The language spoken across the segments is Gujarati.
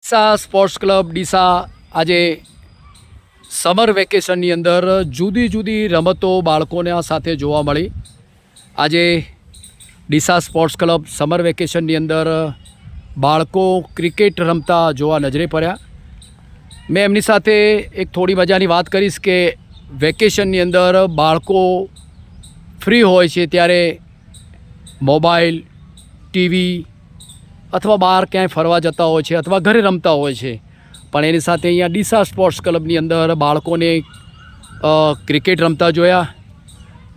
ડીસા સ્પોર્ટ્સ ક્લબ ડીસા આજે સમર વેકેશનની અંદર જુદી જુદી રમતો બાળકોના સાથે જોવા મળી. આજે ડીસા સ્પોર્ટ્સ ક્લબ સમર વેકેશનની અંદર બાળકો ક્રિકેટ રમતા જોવા નજરે પડ્યા. મેં એમની સાથે એક થોડી મજાની વાત કરીશ કે વેકેશનની અંદર બાળકો ફ્રી હોય છે ત્યારે મોબાઈલ, ટીવી અથવા બહાર ક્યાંય ફરવા જતા હોય છે અથવા ઘરે રમતા હોય છે, પણ એની સાથે અહીંયા ડીસા સ્પોર્ટ્સ ક્લબની અંદર બાળકોને ક્રિકેટ રમતા જોયા.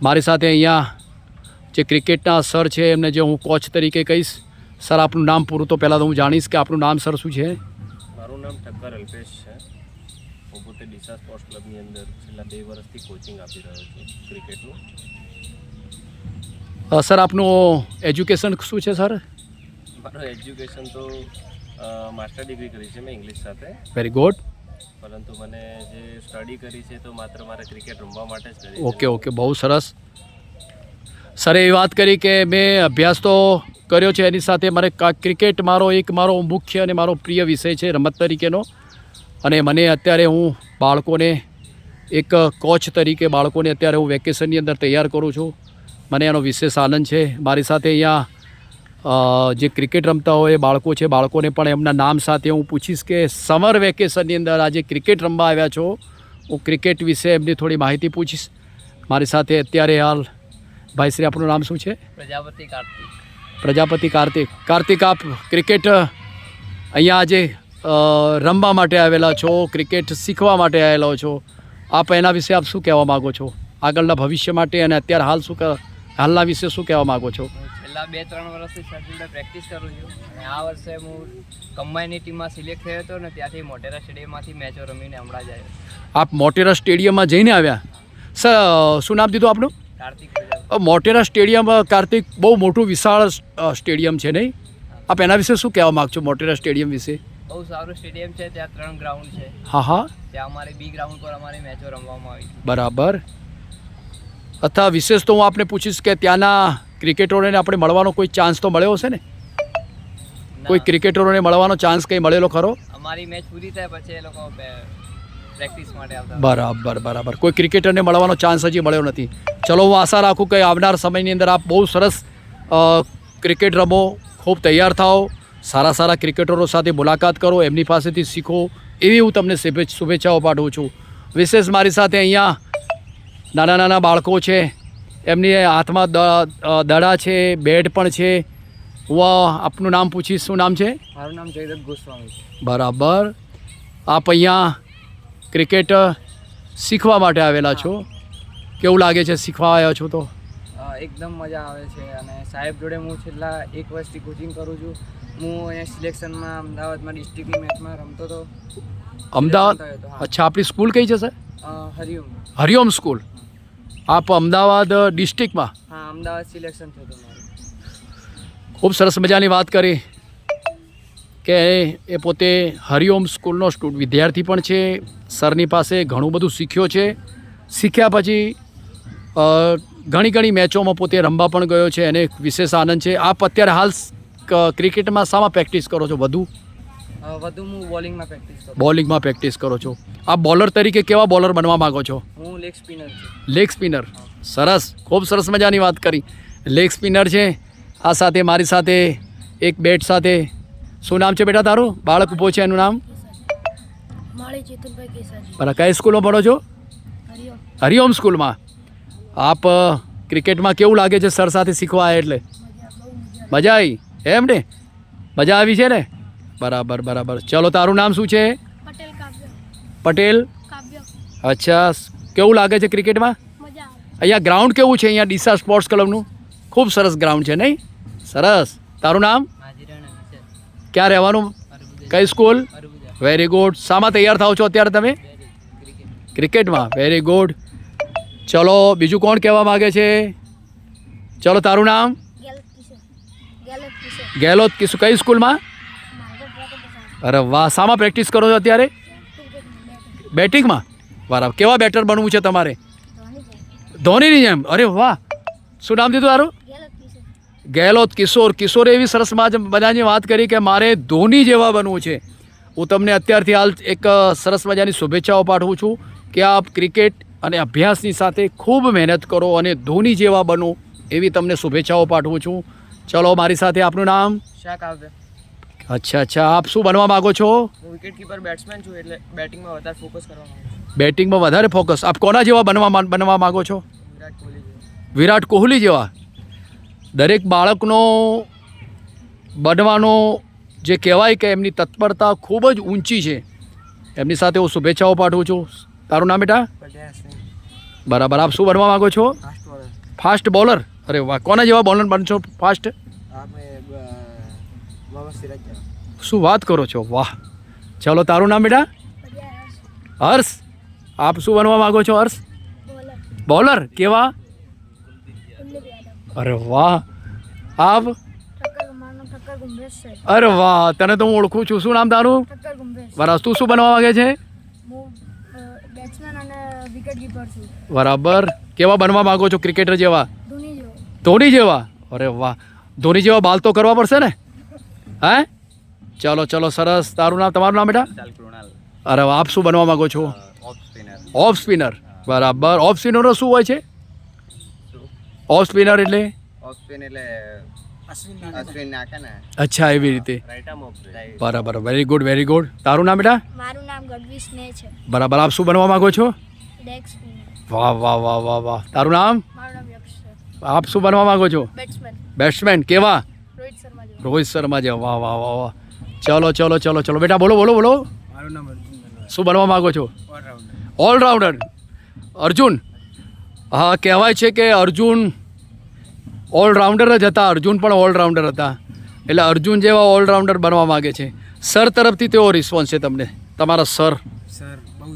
મારી સાથે અહીંયા જે ક્રિકેટના સર છે એમને જે હું કોચ તરીકે કહીશ. સર, આપનું નામ પૂરું તો પહેલાં તો હું જાણીશ કે આપનું નામ સર શું છે? મારું નામ ઠક્કર અલ્પેશ છે. હું પોતે ડીસા સ્પોર્ટ્સ ક્લબની અંદર છેલ્લા 2 વર્ષથી કોચિંગ આપી રહ્યો છું ક્રિકેટનું. સર, આપનું એજ્યુકેશન શું છે સર? મારું એજ્યુકેશન તો માસ્ટર ડિગ્રી કરી છે મેં ઇંગ્લિશ સાથે. Very good. પરંતુ મને જે સ્ટડી કરી છે તો માત્ર મારે ક્રિકેટ રમવા માટે જ કરી. ઓકે, બહુ સરસ. સરે એ વાત કરી કે મેં અભ્યાસ તો કર્યો છે, એની સાથે મારે ક્રિકેટ મારો મુખ્ય અને મારો પ્રિય વિષય છે રમત તરીકેનો. અને મને અત્યારે હું બાળકોને એક કોચ તરીકે બાળકોને અત્યારે હું વેકેશનની અંદર તૈયાર કરું છું. મને એનો વિશેષ આનંદ છે. મારી સાથે અહીંયા જે ક્રિકેટ રમતા હોય એ બાળકો છે, બાળકોને પણ એમના નામ સાથે હું પૂછીશ કે સમર વેકેશનની અંદર આજે ક્રિકેટ રમવા આવ્યા છો. હું ક્રિકેટ વિશે એમની થોડી માહિતી પૂછીશ. મારી સાથે અત્યારે હાલ ભાઈ શ્રી, આપણું નામ શું છે? પ્રજાપતિ કાર્તિક. પ્રજાપતિ કાર્તિક. કાર્તિક, આપ ક્રિકેટ અહીંયા આજે રમવા માટે આવેલા છો, ક્રિકેટ શીખવા માટે આવેલા છો. આપ એના વિશે આપ શું કહેવા માગો છો આગળના ભવિષ્ય માટે, અને અત્યારે હાલના વિશે શું કહેવા માગો છો? છેલ્લા 2-3 વર્ષથી સર જોડે પ્રેક્ટિસ કરું છું અને આ વર્ષે હું કમ્બાઈનની ટીમમાં સિલેક્ટ થયો હતો ને ત્યાંથી મોટેરા સ્ટેડિયમમાંથી મેચો રમીને હમણાં જ આવ્યો. આપ મોટેરા સ્ટેડિયમમાં જઈને આવ્યા? સર, શું નામ દીધું આપનું? કાર્તિક. મોટેરા સ્ટેડિયમ, કાર્તિક, બહુ મોટું વિશાળ સ્ટેડિયમ છે નહીં? આપ એના વિશે શું કહેવા માગશો મોટેરા સ્ટેડિયમ વિશે? બહુ સારું સ્ટેડિયમ છે. ત્યાં 3 ગ્રાઉન્ડ છે. હા. ત્યાં અમારે બી ગ્રાઉન્ડ પર અમારી મેચો રમવામાં આવી. બરાબર. અથવા વિશેષ તો હું આપને પૂછીશ કે ત્યાંના ક્રિકેટરોને આપણે મળવાનો કોઈ ચાન્સ તો મળ્યો હશે ને? કોઈ ક્રિકેટરોને મળવાનો ચાન્સ કંઈ મળેલો ખરો? અમારી મેચ પૂરી થાય પછી એ લોકો પ્રેક્ટિસ માટે આવતા. બરાબર. કોઈ ક્રિકેટરને મળવાનો ચાન્સ હજી મળ્યો નથી. ચલો, હું આશા રાખું કે આવનાર સમયની અંદર આપ બહુ સરસ ક્રિકેટ રમો, ખૂબ તૈયાર થાઓ, સારા ક્રિકેટરો સાથે મુલાકાત કરો, એમની પાસેથી શીખો, એવી હું તમને શુભેચ્છાઓ પાઠવું છું. વિશેષ મારી સાથે અહીંયા નાના બાળકો છે, એમની હાથમાં દડા છે, બેટ પણ છે. હું આપનું નામ પૂછીશ, શું નામ છે? મારું નામ જયદત્ત ગોસ્વામી છે. બરાબર. આપ અહીંયા ક્રિકેટ શીખવા માટે આવેલા છો. કેવું લાગે છે શીખવા આવ્યા છો તો? એકદમ મજા આવે છે અને સાહેબ જોડે હું છેલ્લા 1 વર્ષથી કોચિંગ કરું છું. હું અહીંયા સિલેક્શનમાં અમદાવાદમાં ડિસ્ટ્રિક્ટની મેચમાં રમતો હતો. અમદાવાદ? અચ્છા, આપણી સ્કૂલ કઈ છે સર? હરિઓમ સ્કૂલ. આપ અમદાવાદ ડિસ્ટ્રિક્ટમાં? હા, અમદાવાદ સિલેક્શન થયું હતું મારું. ખૂબ સરસ મજાની વાત કરી કે એ પોતે હરિઓમ સ્કૂલનો વિદ્યાર્થી પણ છે. સરની પાસે ઘણું બધું શીખ્યો છે. શીખ્યા પછી ઘણી મેચોમાં પોતે રમવા પણ ગયો છે, એને વિશેષ આનંદ છે. આપ અત્યારે હાલ ક્રિકેટમાં શામાં પ્રેક્ટિસ કરો છો? વધુ હું બોલિંગમાં પ્રેક્ટિસ કરો છો. આપ બોલર તરીકે કેવા બોલર બનવા માગો છો? હું લેગ સ્પિનર છું. Leg spinner. સરસ, ખૂબ સરસ મજાની વાત કરી. લેગ સ્પિનર છે. આ સાથે મારી સાથે એક બેટ સાથે. શું નામ છે બેટા તારું? બાળક ઊભો છે, એનું નામ? બરાબર. કઈ સ્કૂલમાં ભણો છો? હરિઓમ સ્કૂલમાં. આપ ક્રિકેટમાં કેવું લાગે છે સર સાથે શીખવા એટલે? મજા આવી એમ ને? મજા આવી છે ને? બરાબર. ચલો, તારું નામ શું છે? પટેલ. અચ્છા, કેવું લાગે છે ક્રિકેટમાં? અહીંયા ગ્રાઉન્ડ કેવું છે અહીંયા ડીસા સ્પોર્ટ્સ ક્લબનું? ખૂબ સરસ ગ્રાઉન્ડ છે નહીં? સરસ. તારું નામ? ક્યાં રહેવાનું? કઈ સ્કૂલ? Very good. શામાં તૈયાર થાવ છો અત્યારે તમે? ક્રિકેટમાં. Very good. ચલો, બીજું કોણ કહેવા માગે છે? ચલો, તારું નામ? ગેલોત કિશોર. કઈ સ્કૂલમાં? અરે વાહ. શામાં પ્રેક્ટિસ કરો છો અત્યારે? બેટિંગમાં. બરાબર. કેવા બેટર બનવું છે તમારે? ધોનીની જેમ. અરે વાહ. શું નામ દીધું તારું? ગેહલોત કિશોર. કિશોરે એવી સરસ મજાની વાત કરી કે મારે ધોની જેવા બનવું છે. હું તમને અત્યારથી હાલ એક સરસ મજાની શુભેચ્છાઓ પાઠવું છું કે આપ ક્રિકેટ અને અભ્યાસની સાથે ખૂબ મહેનત કરો અને ધોની જેવા બનો એવી તમને શુભેચ્છાઓ પાઠવું છું. ચલો મારી સાથે આપનું નામ. શાક આવે. અચ્છા આપ શું બનવા માગો છો? હું વિકેટ કીપર બેટ્સમેન છું એટલે બેટિંગમાં વધારે ફોકસ કરવા માંગુ છું. બેટિંગમાં વધારે ફોકસ. આપ કોના જેવા બનવા માગો છો? વિરાટ કોહલી જેવો. વિરાટ કોહલી જેવા. દરેક બાળકનો બનવાનો જે કહેવાય કે એમની તત્પરતા ખૂબ જ ઊંચી છે. એમની સાથે હું શુભેચ્છાઓ પાઠવું છું. તારું નામ બેટા? બરાબર. આપ શું બનવા માગો છો? Fast bowler. અરે વાહ, કોના જેવા બોલર બનશો ફાસ્ટ? શું વાત કરો છો, વાહ. ચલો તારું નામ બેટા? હર્ષ. આપ શું બનવા માગો છો હર્ષ? બોલર. કેવા? અરે વાહ. આપ? અરે વાહ, તને તો હું ઓળખું છું. શું નામ તારું? બરાબર. તું શું બનવા માંગે છે? બરાબર. કેવા બનવા માંગો છો? ક્રિકેટર જેવા? ધોની જેવા. અરે વાહ, ધોની જેવા બાલ તો કરવા પડશે ને? હે? ચલો ચલો સરસ. તારું નામ, તમારું નામ બેટા? અરે વાહ. આપ શું બનવા માંગો છો? Off spinner. બરાબર. ઓફ સ્પિનરનો શું હોય છે? ઓફ સ્પિનર એટલે? અચ્છા, એવી રીતે. Right arm off break. બરાબર. Very good very good. તારું નામ બેટા? મારું નામ ગઢવી સ્નેહ છે. બરાબર. આપ શું બનવા માંગો છો? Leg spinner. વાહ વાહ વાહ વાહ વાહ. તારું નામ? મારું નામ યક્ષ છે. આપ શું બનવા માંગો છો? બેટ્સમેન. બેટ્સમેન. કેવા? રોહિત શર્મા જેવો. રોહિત શર્મા જેવા. વાહ વાહ વાહ વાહ. ચલો ચલો ચલો ચલો બેટા, બોલો બોલો બોલો. મારું નામ અર્જુન બનવા. શું બનવા માંગો છો? ઓલરાઉન્ડર. ઓલરાઉન્ડર. અર્જુન. હા, કહેવાય છે કે અર્જુન ઓલરાઉન્ડર જ હતા. અર્જુન પણ ઓલરાઉન્ડર હતા. એટલે અર્જુન જેવા ઓલરાઉન્ડર બનવા માગે છે. સર તરફથી તેવો રિસ્પોન્સ છે તમને? તમારા સર બહુ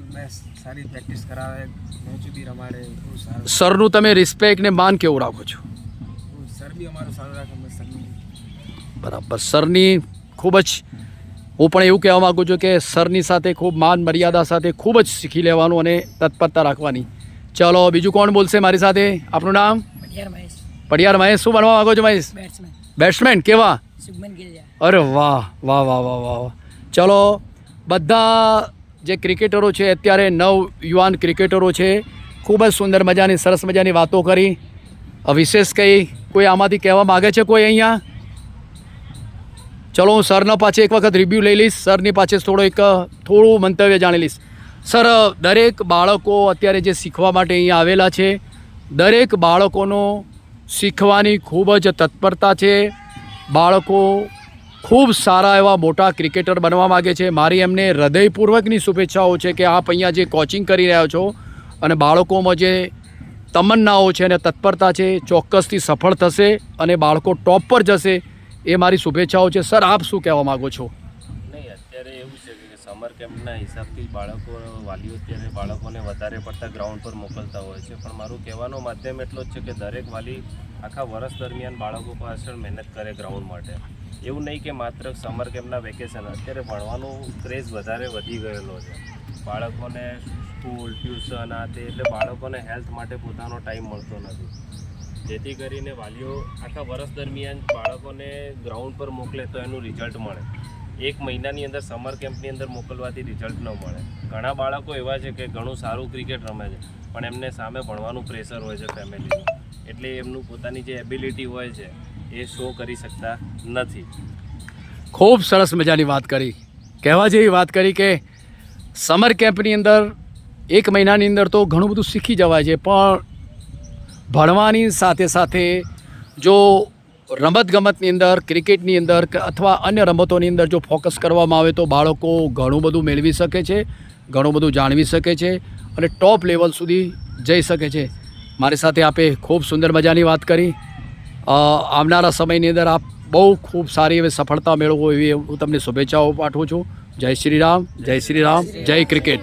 સારી પ્રેક્ટિસ કરાવે, મેચ બી રમાડે, બહુ સારું. સરનું તમે રિસ્પેક્ટ ને માન કેવું રાખો છો? સર બી અમારું સારું રાખે. બરાબર. સરની ખૂબ જ, હું પણ એવું કહેવા માગું છું કે સરની સાથે ખૂબ માન મર્યાદા સાથે ખૂબ જ શીખી લેવાનું અને તત્પરતા રાખવાની. ચલો બીજું કોણ બોલશે મારી સાથે? આપનું નામ? પડિયાર મહેશ. શું બનવા માગો છો મહેશ? બેટ્સમેન. બેટ્સમેન. કેવા? શુભમન ગિલ. અરે વાહ વાહ વાહ વાહ વાહ. ચલો બધા જે ક્રિકેટરો છે અત્યારે નવ યુવાન ક્રિકેટરો છે, ખૂબ જ સુંદર મજાની સરસ મજાની વાતો કરી. વિશેષ કંઈ કોઈ આમાંથી કહેવા માગે છે કોઈ અહીંયા? ચલો હું સરના પાછે એક વખત રિવ્યૂ લઈ લઈશ. સરની પાછે થોડું મંતવ્ય જાણી લઈશ. સર, દરેક બાળકો અત્યારે જે શીખવા માટે અહીંયા આવેલા છે, દરેક બાળકોનો શીખવાની ખૂબ જ તત્પરતા છે. બાળકો ખૂબ સારા એવા મોટા ક્રિકેટર બનવા માગે છે. મારી એમને હૃદયપૂર્વકની શુભેચ્છાઓ છે કે આપ અહીંયા જે કોચિંગ કરી રહ્યા છો અને બાળકોમાં જે તમન્નાઓ છે અને તત્પરતા છે, ચોક્કસથી સફળ થશે અને બાળકો ટોપ પર જશે, એ મારી શુભેચ્છાઓ છે. સર, આપ શું કહેવા માગો છો? નહીં, અત્યારે એવું છે કે સમર કેમ્પના હિસાબથી વાલીઓ અત્યારે બાળકોને વધારે પડતા ગ્રાઉન્ડ પર મોકલતા હોય છે. પણ મારું કહેવાનો માધ્યમ એટલો જ છે કે દરેક વાલી આખા વર્ષ દરમિયાન બાળકો પાછળ મહેનત કરે ગ્રાઉન્ડ માટે. એવું નહીં કે માત્ર સમર કેમ્પના વેકેશન. અત્યારે ભણવાનું ક્રેઝ વધારે વધી ગયેલો છે. બાળકોને સ્કૂલ, ટ્યુશન આ તે, એટલે બાળકોને હેલ્થ માટે પોતાનો ટાઈમ મળતો નથી. જેથી કરીને વાલીઓ આખા વર્ષ દરમિયાન બાળકોને ગ્રાઉન્ડ પર મોકલે તો એનું રિઝલ્ટ મળે. એક મહિનાની અંદર સમર કેમ્પની અંદર મોકલવાથી રિઝલ્ટ ન મળે. ઘણા બાળકો એવા છે કે ઘણું સારું ક્રિકેટ રમે છે પણ એમને સામે ભણવાનું પ્રેશર હોય છે ફેમિલીનું, એટલે એમનું પોતાની જે એબિલિટી હોય છે એ શો કરી શકતા નથી. ખૂબ સરસ મજાની વાત કરી. કહેવા જેવી વાત કરી કે સમર કેમ્પની અંદર એક મહિનાની અંદર તો ઘણું બધું શીખી જવાય છે, પણ ભણવાની સાથે સાથે જો રમતગમતની અંદર, ક્રિકેટની અંદર અથવા અન્ય રમતોની અંદર જો ફોકસ કરવામાં આવે તો બાળકો ઘણું બધું મેળવી શકે છે, ઘણું બધું જાણવી શકે છે અને ટોપ લેવલ સુધી જઈ શકે છે. મારી સાથે આપે ખૂબ સુંદર મજાની વાત કરી. આવનારા સમયની અંદર આપ બહુ ખૂબ સારી એવી સફળતા મેળવો એવી હું તમને શુભેચ્છાઓ પાઠવું છું. જય શ્રી રામ, જય શ્રી રામ, જય ક્રિકેટ.